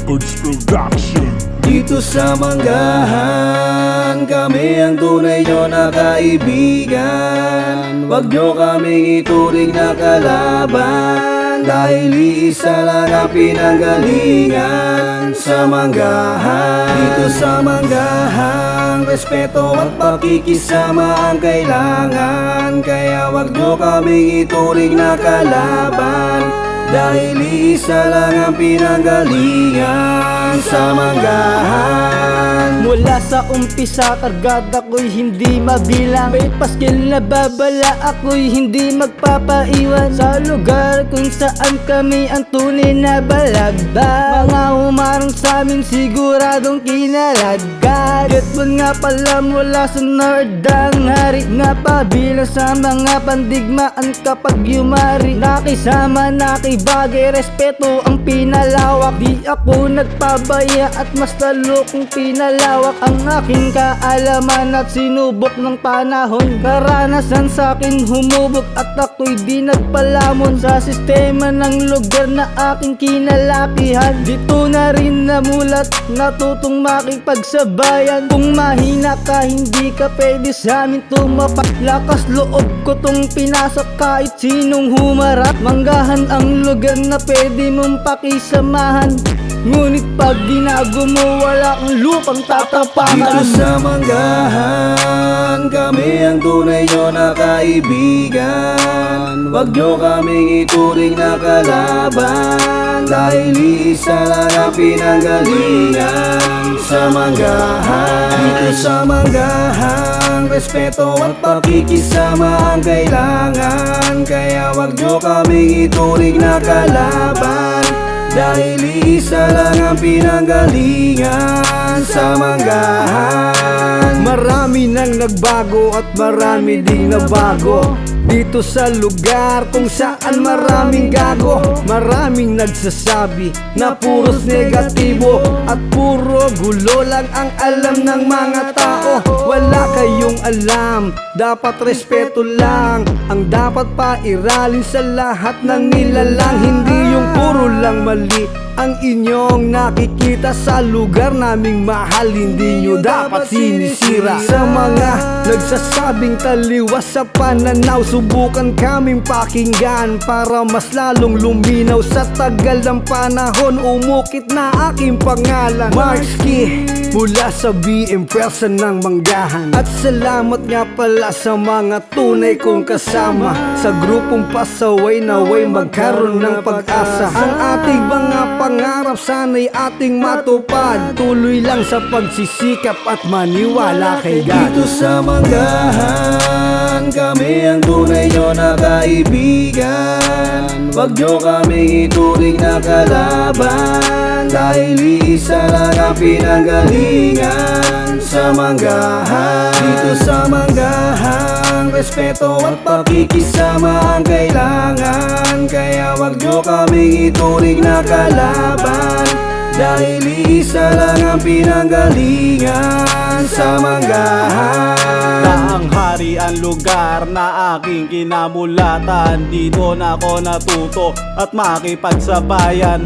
Records Production. Dito sa Manggahan, kami ang tunay nyo na kaibigan. Huwag nyo kaming ituring na kalaban, dahil iisa lang ang pinanggalingan sa Manggahan. Dito sa Manggahan, respeto at pakikisama ang kailangan. Kaya huwag nyo kaming ituring na kalaban, dahil iisa lang ang pinanggalingan sa Manggahan. Mula sa umpisa, kargada ko'y hindi mabilang. May paskil na babala, ako'y hindi magpapaiwan sa lugar kung saan kami ang tunay na balagbag. Mga humarang sa'min siguradong kinalagad. Getbon nga pala mula sa Nordang, hari nga pa bilang sa mga pandigmaan kapag yumari. Nakisama, nakibagay, respeto ang pinalawak. Di ako nagpabaya at mas lalo kong pinalawak ang aking kaalaman at sinubok ng panahon. Karanasan sa'kin humubog at ako'y di nagpalamon sa sistema ng lugar na aking kinalakihan. Dito na rin namulat, natutong makipagsabayan. Kung mahina ka, hindi ka pwede sa amin tumapak. Lakas loob ko tong pinasok kahit sinong humarap. Manggahan ang lugar na pwede mong pakisamahan, ngunit pag ginago mo, wala kang lupang tatapakan. Dito sa Manggahan, kami ang tunay nyo na kaibigan. Huwag nyo kaming ituring na kalaban, dahil iisa lang ang pinanggalingan sa Manggahan. Dito sa Manggahan, respeto at pakikisama ang kailangan. Kaya huwag nyo kaming ituring na kalaban, dahil isa lang ang pinanggalingan sa Manggahan. Marami nang nagbago at marami ding nabago dito sa lugar kung saan maraming gago. Maraming nagsasabi na puros negatibo at puro gulo lang ang alam ng mga tao. Wala kayong alam, dapat respeto lang ang dapat pairalin sa lahat ng nilalang. Hindi yung puro lang mali ang inyong nakikita sa lugar naming mahal. Hindi nyo dapat sinisira. Sa mga nagsasabing taliwas sa pananaw, subukan kaming pakinggan para mas lalong luminaw. Sa tagal ng panahon, umukit na aking pangalan, Marski, mula sa BM Pwersa ng Manggahan. At salamat nga pala sa mga tunay kong kasama sa grupong pasaway naway magkaroon ng pag-asa. Ang ating mga pangarap sana'y ating matupad. Tuloy lang sa pagsisikap at maniwala kay God. Dito sa Manggahan, kami ang tunay nyo na kaibigan. Huwag nyo kaming ituring na kalaban, dahil isa lang ang pinanggalingan sa Manggahan. Dito sa Manggahan, respeto at pakikisama ang kailangan. Kaya huwag nyo kaming ituring na kalaban, dahil isa lang ang pinanggalingan sa Manggahan. Ang hari ang lugar na aking kinamulatan. Dito na ako natuto at makipagsabayan.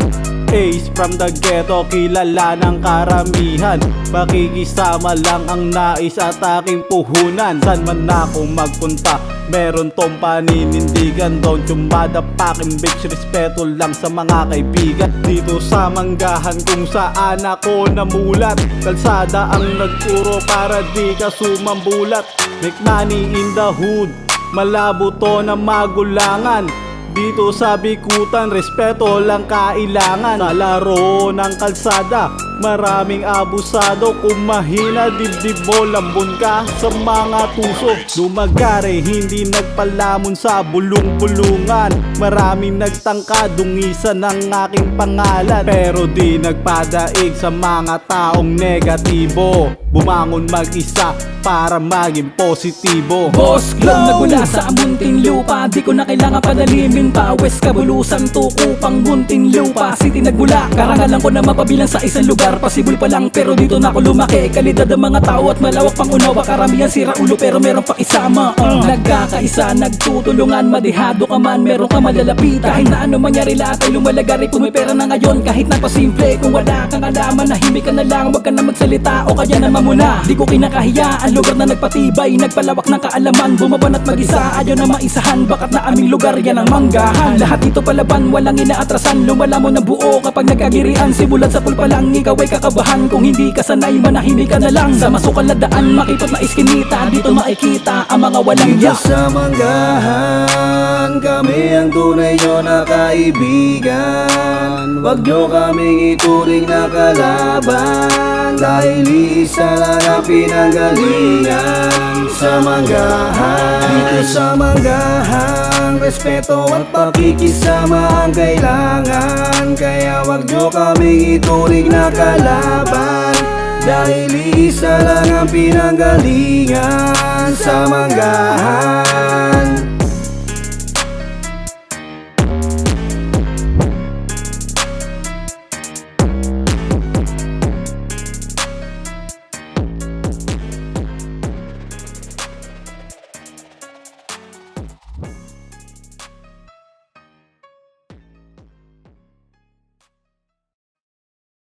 Ace from the ghetto, kilala ng karamihan. Pakikisama lang ang nais at aking puhunan. San man ako magpunta, meron tong paninindigan. Don't yung madapakin bitch, respeto lang sa mga kaibigan. Dito sa Manggahan kung saan ako namulat, kalsada ang nagturo para di ka sumambulat. Make money in the hood, malabo to na magulangan. Dito sa Bikutan, respeto lang kailangan. Sa laro ng kalsada, maraming abusado. Kung mahina dibdib mo, lambon ka sa mga tuso. Dumagare, hindi nagpalamon sa bulong-bulungan. Maraming nagtangka, dungisan ng aking pangalan, pero di nagpadaig sa mga taong negatibo. Bumangon mag-isa para maging positibo. Boss Club nagmula sa munting lupa, di ko na kailangan padalimin pa. West Kabulusan, tuko pang munting lupa. City nagmula, karangalan ko na mapabilang sa isang lugar. lugar, pasibol pa lang pero dito na ako lumaki. Kalidad ang mga tao at malawak pang unawa. Karamihan sira ulo pero meron pang isama. Nagkakaisa, nagtutulungan, madihado ka man, meron ka malalapit. Kahit na ano mangyari lahat ay lumalagari. Kung may pera na ngayon kahit napasimple, kung wala kang alaman, nahimik ka na lang, wag ka na magsalita o kaya naman muna. Di ko kinakahiya ang lugar na nagpatibay, nagpalawak ng kaalaman, bumaban at mag-isa, ayaw na maisahan. Bakat na aming lugar yan ang manggahan. Lahat dito palaban, walang inaatrasan, lumala mo ng buo kapag nagkagirian. Simulan sa pulpa lang, ikaw ay kakabahan. Kung hindi ka sanay, manahimik ka na lang. Sa masukal na daan, makipot na iskinita, dito makikita ang mga walang Dito yak. sa manggahan, kami ang tunay nyo na kaibigan. Wag nyo kaming ituring na kalaban, dahil isa lang ang pinanggalingan. Sa manggahan, dito sa manggahan, respeto at pakikisama ang kailangan. Kaya wag nyo kaming ituring na kalaban, dahil isa lang ang pinanggalingan. Sa manggahan.